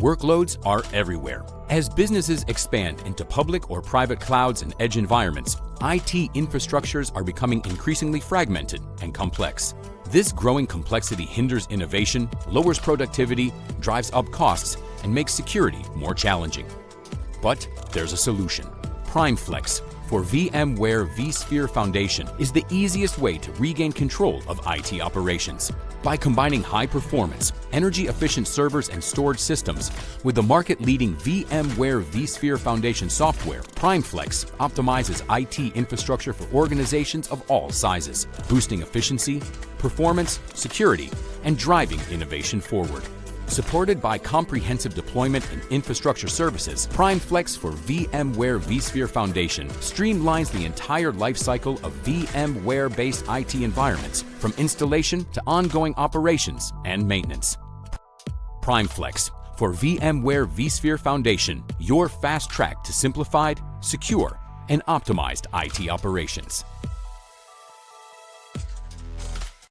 Workloads are everywhere. As businesses expand into public or private clouds and edge environments, IT infrastructures are becoming increasingly fragmented and complex. This growing complexity hinders innovation, lowers productivity, drives up costs, and makes security more challenging. But there's a solution. PRIMEFLEX for VMware vSphere Foundation is the easiest way to regain control of IT operations. By combining high-performance, energy-efficient servers and storage systems with the market-leading VMware vSphere Foundation software, PRIMEFLEX optimizes IT infrastructure for organizations of all sizes, boosting efficiency, performance, security, and driving innovation forward. Supported by comprehensive deployment and infrastructure services, PRIMEFLEX for VMware vSphere Foundation streamlines the entire lifecycle of VMware-based IT environments, from installation to ongoing operations and maintenance. PRIMEFLEX for VMware vSphere Foundation, your fast track to simplified, secure, and optimized IT operations.